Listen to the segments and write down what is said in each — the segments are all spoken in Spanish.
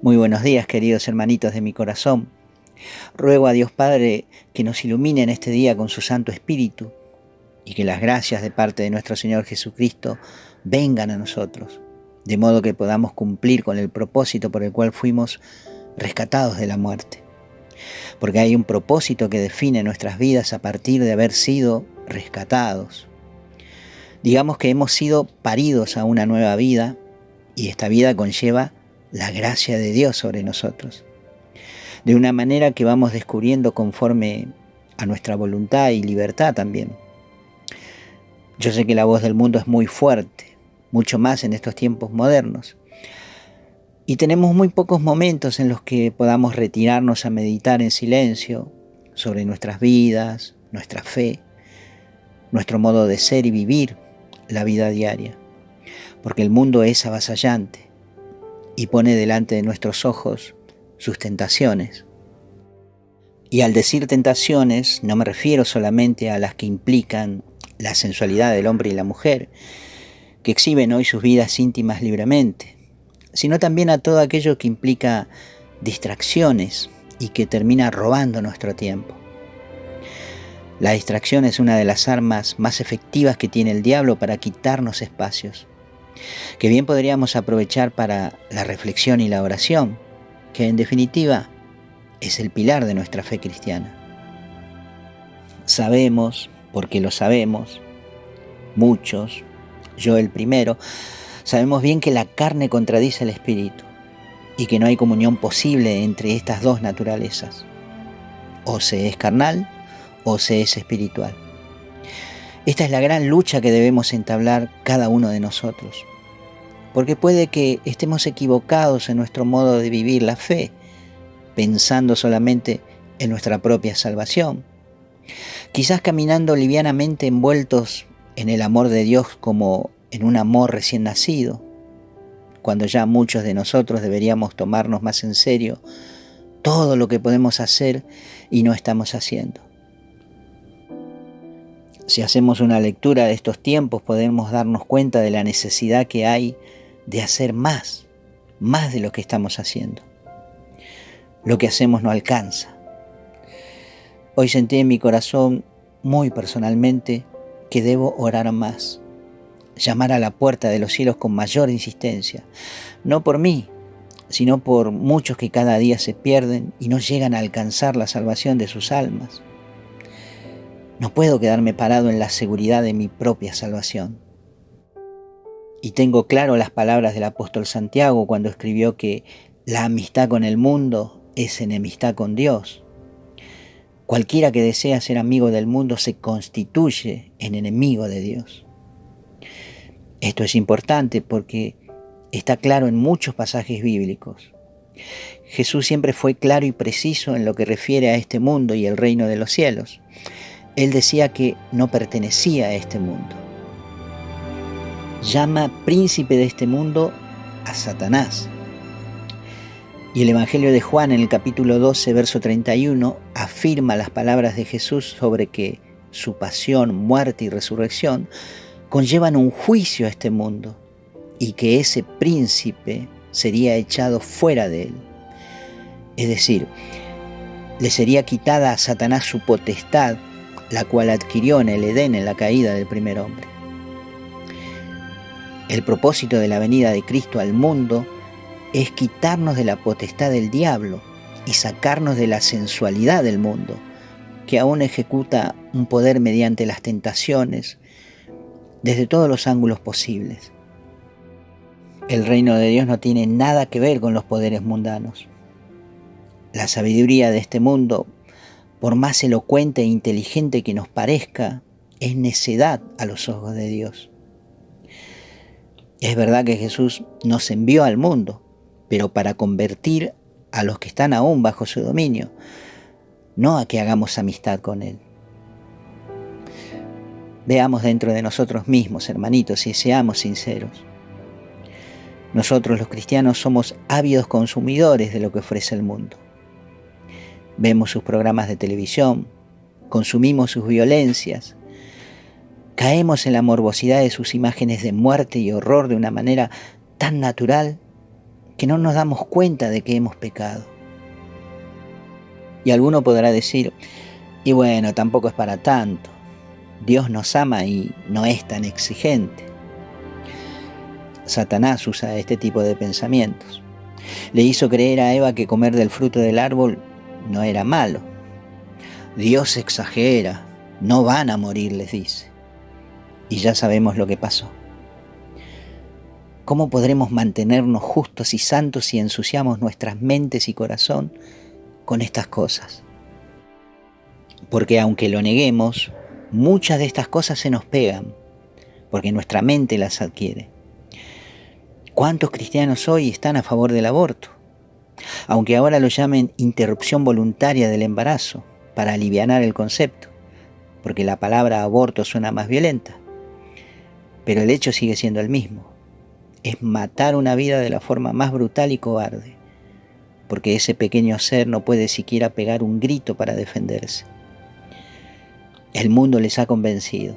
Muy buenos días, queridos hermanitos de mi corazón. Ruego a Dios Padre que nos ilumine en este día con su Santo Espíritu y que las gracias de parte de nuestro Señor Jesucristo vengan a nosotros, de modo que podamos cumplir con el propósito por el cual fuimos rescatados de la muerte. Porque hay un propósito que define nuestras vidas a partir de haber sido rescatados. Digamos que hemos sido paridos a una nueva vida y esta vida conlleva la gracia de Dios sobre nosotros, de una manera que vamos descubriendo conforme a nuestra voluntad y libertad también. Yo sé que la voz del mundo es muy fuerte, mucho más en estos tiempos modernos, y tenemos muy pocos momentos en los que podamos retirarnos a meditar en silencio sobre nuestras vidas, nuestra fe, nuestro modo de ser y vivir la vida diaria, porque el mundo es avasallante y pone delante de nuestros ojos sus tentaciones. Y al decir tentaciones no me refiero solamente a las que implican la sensualidad del hombre y la mujer, que exhiben hoy sus vidas íntimas libremente, sino también a todo aquello que implica distracciones y que termina robando nuestro tiempo. La distracción es una de las armas más efectivas que tiene el diablo para quitarnos espacios, que bien podríamos aprovechar para la reflexión y la oración, que en definitiva es el pilar de nuestra fe cristiana. Sabemos, porque lo sabemos, muchos, yo el primero, sabemos bien que la carne contradice al espíritu y que no hay comunión posible entre estas dos naturalezas. O se es carnal o se es espiritual. Esta es la gran lucha que debemos entablar cada uno de nosotros, porque puede que estemos equivocados en nuestro modo de vivir la fe, pensando solamente en nuestra propia salvación, quizás caminando livianamente envueltos en el amor de Dios como en un amor recién nacido, cuando ya muchos de nosotros deberíamos tomarnos más en serio todo lo que podemos hacer y no estamos haciendo. Si hacemos una lectura de estos tiempos, podemos darnos cuenta de la necesidad que hay de hacer más de lo que estamos haciendo. Lo que hacemos no alcanza. Hoy sentí en mi corazón, muy personalmente, que debo orar más, llamar a la puerta de los cielos con mayor insistencia, no por mí, sino por muchos que cada día se pierden y no llegan a alcanzar la salvación de sus almas. No puedo quedarme parado en la seguridad de mi propia salvación. Y tengo claro las palabras del apóstol Santiago cuando escribió que la amistad con el mundo es enemistad con Dios. Cualquiera que desea ser amigo del mundo se constituye en enemigo de Dios. Esto es importante porque está claro en muchos pasajes bíblicos. Jesús siempre fue claro y preciso en lo que refiere a este mundo y el reino de los cielos. Él decía que no pertenecía a este mundo. Llama príncipe de este mundo a Satanás. Y el Evangelio de Juan en el capítulo 12, verso 31, afirma las palabras de Jesús sobre que su pasión, muerte y resurrección conllevan un juicio a este mundo y que ese príncipe sería echado fuera de él. Es decir, le sería quitada a Satanás su potestad, la cual adquirió en el Edén en la caída del primer hombre. El propósito de la venida de Cristo al mundo es quitarnos de la potestad del diablo y sacarnos de la sensualidad del mundo, que aún ejecuta un poder mediante las tentaciones desde todos los ángulos posibles. El reino de Dios no tiene nada que ver con los poderes mundanos. La sabiduría de este mundo, por más elocuente e inteligente que nos parezca, es necedad a los ojos de Dios. Es verdad que Jesús nos envió al mundo, pero para convertir a los que están aún bajo su dominio, no a que hagamos amistad con Él. Veamos dentro de nosotros mismos, hermanitos, y seamos sinceros. Nosotros los cristianos somos ávidos consumidores de lo que ofrece el mundo. Vemos sus programas de televisión, consumimos sus violencias, caemos en la morbosidad de sus imágenes de muerte y horror de una manera tan natural que no nos damos cuenta de que hemos pecado. Y alguno podrá decir, y bueno, tampoco es para tanto. Dios nos ama y no es tan exigente. Satanás usa este tipo de pensamientos. Le hizo creer a Eva que comer del fruto del árbol no era malo. Dios exagera, no van a morir, les dice. Y ya sabemos lo que pasó. ¿Cómo podremos mantenernos justos y santos si ensuciamos nuestras mentes y corazón con estas cosas? Porque aunque lo neguemos, muchas de estas cosas se nos pegan, porque nuestra mente las adquiere. ¿Cuántos cristianos hoy están a favor del aborto? Aunque ahora lo llamen interrupción voluntaria del embarazo, para alivianar el concepto, porque la palabra aborto suena más violenta. Pero el hecho sigue siendo el mismo. Es matar una vida de la forma más brutal y cobarde, porque ese pequeño ser no puede siquiera pegar un grito para defenderse. El mundo les ha convencido.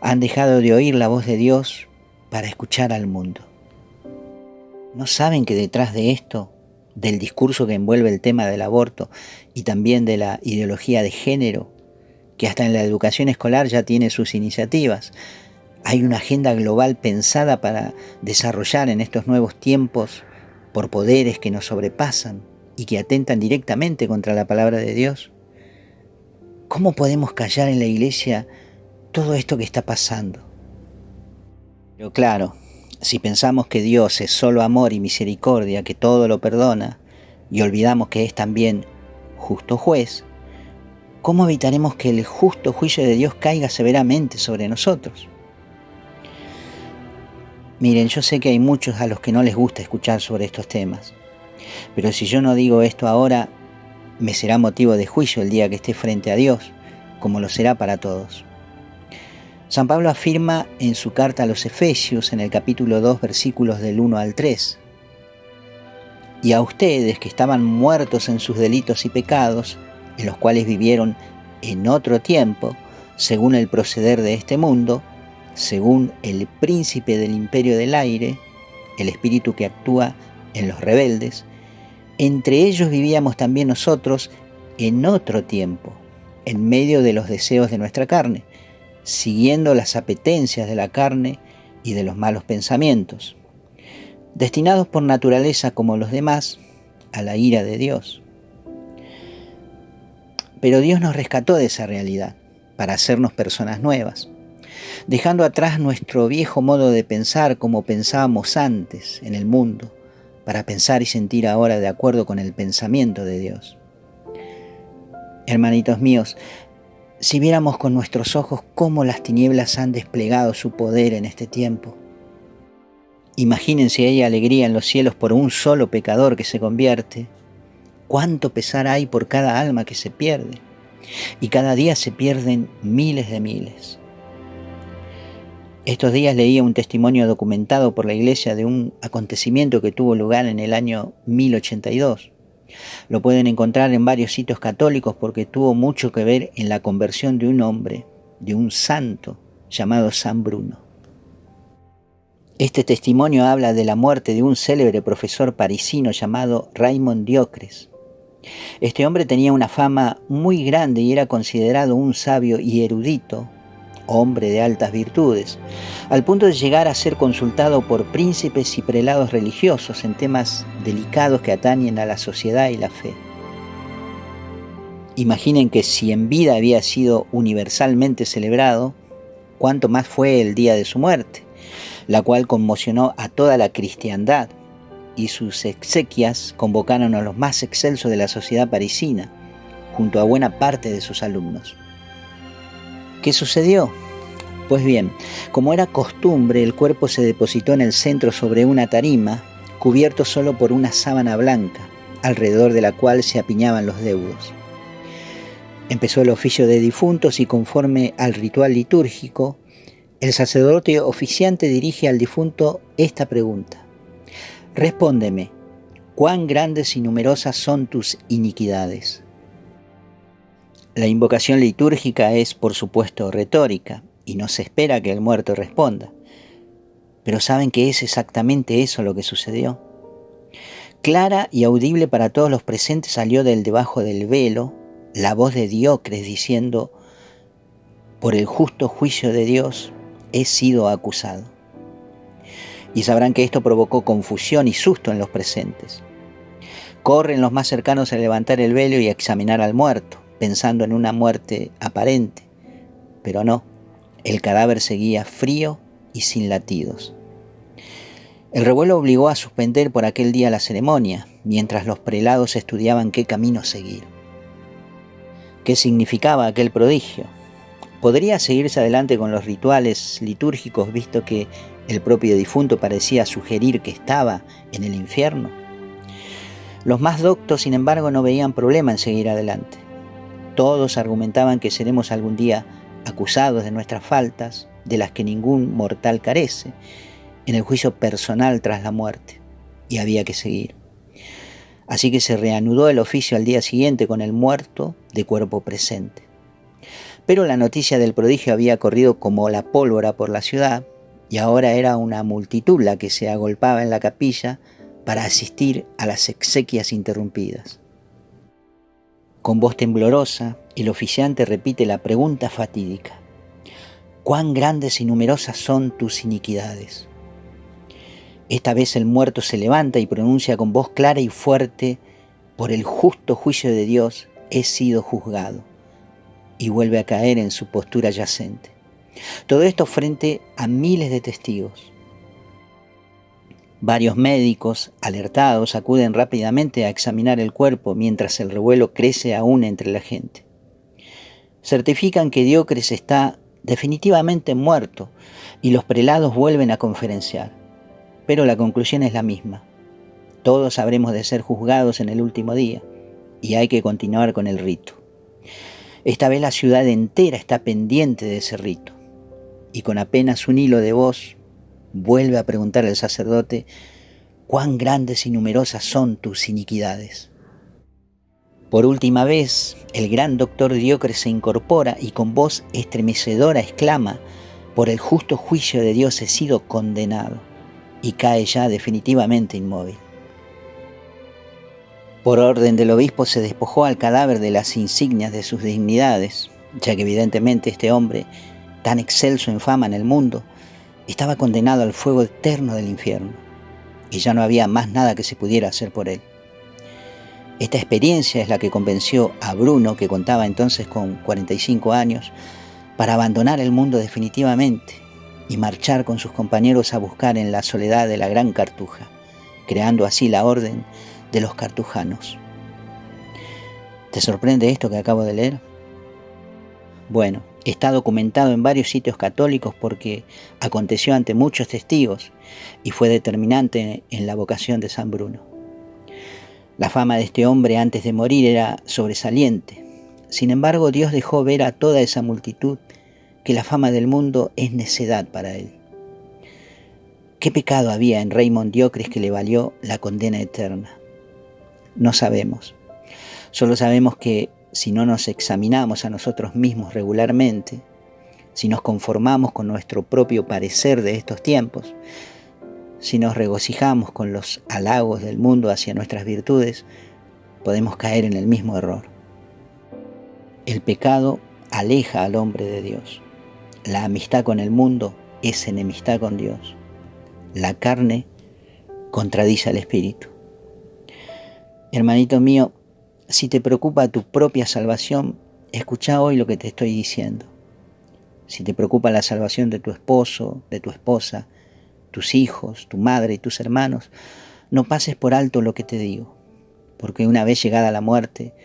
Han dejado de oír la voz de Dios para escuchar al mundo. ¿No saben que detrás de esto, del discurso que envuelve el tema del aborto y también de la ideología de género, que hasta en la educación escolar ya tiene sus iniciativas, hay una agenda global pensada para desarrollar en estos nuevos tiempos por poderes que nos sobrepasan y que atentan directamente contra la palabra de Dios? ¿Cómo podemos callar en la iglesia todo esto que está pasando? Pero claro, si pensamos que Dios es solo amor y misericordia, que todo lo perdona, y olvidamos que es también justo juez, ¿cómo evitaremos que el justo juicio de Dios caiga severamente sobre nosotros? Miren, yo sé que hay muchos a los que no les gusta escuchar sobre estos temas, pero si yo no digo esto ahora, me será motivo de juicio el día que esté frente a Dios, como lo será para todos. San Pablo afirma en su carta a los Efesios, en el capítulo 2, versículos del 1 al 3, y a ustedes que estaban muertos en sus delitos y pecados, en los cuales vivieron en otro tiempo, según el proceder de este mundo, según el príncipe del imperio del aire, el espíritu que actúa en los rebeldes, entre ellos vivíamos también nosotros en otro tiempo, en medio de los deseos de nuestra carne, siguiendo las apetencias de la carne y de los malos pensamientos, destinados por naturaleza como los demás a la ira de Dios. Pero Dios nos rescató de esa realidad para hacernos personas nuevas, dejando atrás nuestro viejo modo de pensar como pensábamos antes en el mundo, para pensar y sentir ahora de acuerdo con el pensamiento de Dios. Hermanitos míos, si viéramos con nuestros ojos cómo las tinieblas han desplegado su poder en este tiempo. Imaginen si hay alegría en los cielos por un solo pecador que se convierte. Cuánto pesar hay por cada alma que se pierde. Y cada día se pierden miles de miles. Estos días leía un testimonio documentado por la iglesia de un acontecimiento que tuvo lugar en el año 1082. Lo pueden encontrar en varios sitios católicos porque tuvo mucho que ver en la conversión de un hombre, de un santo llamado San Bruno. Este testimonio habla de la muerte de un célebre profesor parisino llamado Raymond Diocres. Este hombre tenía una fama muy grande y era considerado un sabio y erudito, hombre de altas virtudes, al punto de llegar a ser consultado por príncipes y prelados religiosos en temas delicados que atañen a la sociedad y la fe. Imaginen que si en vida había sido universalmente celebrado, cuánto más fue el día de su muerte, la cual conmocionó a toda la cristiandad, y sus exequias convocaron a los más excelsos de la sociedad parisina, junto a buena parte de sus alumnos. ¿Qué sucedió? Pues bien, como era costumbre, el cuerpo se depositó en el centro sobre una tarima, cubierto solo por una sábana blanca, alrededor de la cual se apiñaban los deudos. Empezó el oficio de difuntos y conforme al ritual litúrgico, el sacerdote oficiante dirige al difunto esta pregunta: respóndeme, ¿cuán grandes y numerosas son tus iniquidades? La invocación litúrgica es, por supuesto, retórica, y no se espera que el muerto responda. Pero ¿saben que es exactamente eso lo que sucedió? Clara y audible para todos los presentes salió del debajo del velo la voz de Diócres diciendo: por el justo juicio de Dios he sido acusado. Y sabrán que esto provocó confusión y susto en los presentes. Corren los más cercanos a levantar el velo y a examinar al muerto, pensando en una muerte aparente. Pero no, el cadáver seguía frío y sin latidos. El revuelo obligó a suspender por aquel día la ceremonia, mientras los prelados estudiaban qué camino seguir. ¿Qué significaba aquel prodigio? ¿Podría seguirse adelante con los rituales litúrgicos, visto que el propio difunto parecía sugerir que estaba en el infierno? Los más doctos, sin embargo, no veían problema en seguir adelante. Todos argumentaban que seremos algún día acusados de nuestras faltas, de las que ningún mortal carece, en el juicio personal tras la muerte, y había que seguir. Así que se reanudó el oficio al día siguiente con el muerto de cuerpo presente. Pero la noticia del prodigio había corrido como la pólvora por la ciudad, y ahora era una multitud la que se agolpaba en la capilla para asistir a las exequias interrumpidas. Con voz temblorosa, el oficiante repite la pregunta fatídica: ¿cuán grandes y numerosas son tus iniquidades? Esta vez el muerto se levanta y pronuncia con voz clara y fuerte: por el justo juicio de Dios he sido juzgado, y vuelve a caer en su postura yacente. Todo esto frente a miles de testigos. Varios médicos, alertados, acuden rápidamente a examinar el cuerpo mientras el revuelo crece aún entre la gente. Certifican que Diócres está definitivamente muerto y los prelados vuelven a conferenciar. Pero la conclusión es la misma. Todos habremos de ser juzgados en el último día y hay que continuar con el rito. Esta vez la ciudad entera está pendiente de ese rito y con apenas un hilo de voz vuelve a preguntar el sacerdote: ¿cuán grandes y numerosas son tus iniquidades? Por última vez, el gran doctor Diócres se incorpora y con voz estremecedora exclama: por el justo juicio de Dios he sido condenado, y cae ya definitivamente inmóvil. Por orden del obispo se despojó al cadáver de las insignias de sus dignidades, ya que evidentemente este hombre, tan excelso en fama en el mundo, estaba condenado al fuego eterno del infierno, y ya no había más nada que se pudiera hacer por él. Esta experiencia es la que convenció a Bruno, que contaba entonces con 45 años, para abandonar el mundo definitivamente y marchar con sus compañeros a buscar en la soledad de la Gran Cartuja, creando así la orden de los cartujanos. ¿Te sorprende esto que acabo de leer? Bueno, está documentado en varios sitios católicos porque aconteció ante muchos testigos y fue determinante en la vocación de San Bruno. La fama de este hombre antes de morir era sobresaliente. Sin embargo, Dios dejó ver a toda esa multitud que la fama del mundo es necedad para él. ¿Qué pecado había en Raymond Diócres que le valió la condena eterna? No sabemos. Solo sabemos que si no nos examinamos a nosotros mismos regularmente, si nos conformamos con nuestro propio parecer de estos tiempos, si nos regocijamos con los halagos del mundo hacia nuestras virtudes, podemos caer en el mismo error. El pecado aleja al hombre de Dios. La amistad con el mundo es enemistad con Dios. La carne contradice al espíritu. Hermanito mío, si te preocupa tu propia salvación, escucha hoy lo que te estoy diciendo. Si te preocupa la salvación de tu esposo, de tu esposa, tus hijos, tu madre y tus hermanos, no pases por alto lo que te digo, porque una vez llegada la muerte,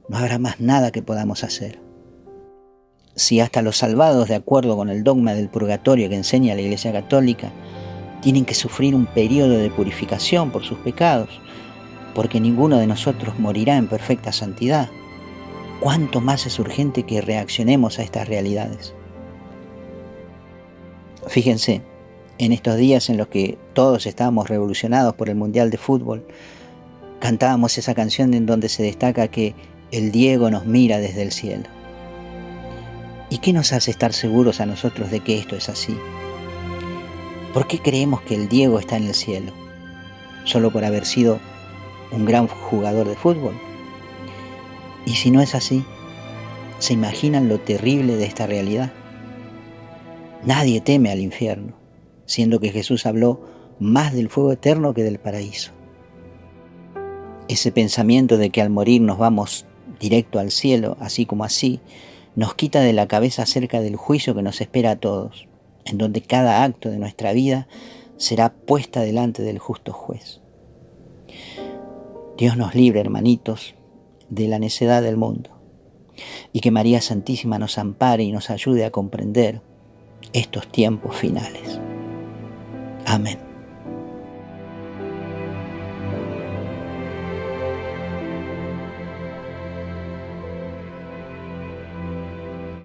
no habrá más nada que podamos hacer. Si hasta los salvados, de acuerdo con el dogma del purgatorio que enseña la Iglesia Católica, tienen que sufrir un periodo de purificación por sus pecados, porque ninguno de nosotros morirá en perfecta santidad, ¿cuánto más es urgente que reaccionemos a estas realidades? Fíjense, en estos días en los que todos estábamos revolucionados por el Mundial de Fútbol, cantábamos esa canción en donde se destaca que el Diego nos mira desde el cielo. ¿Y qué nos hace estar seguros a nosotros de que esto es así? ¿Por qué creemos que el Diego está en el cielo? ¿Solo por haber sido un gran jugador de fútbol? Y si no es así, ¿se imaginan lo terrible de esta realidad? Nadie teme al infierno, siendo que Jesús habló más del fuego eterno que del paraíso. Ese pensamiento de que al morir nos vamos directo al cielo, así como así, nos quita de la cabeza acerca del juicio que nos espera a todos, en donde cada acto de nuestra vida será puesta delante del justo juez. Dios nos libre, hermanitos, de la necedad del mundo, y que María Santísima nos ampare y nos ayude a comprender estos tiempos finales. Amén.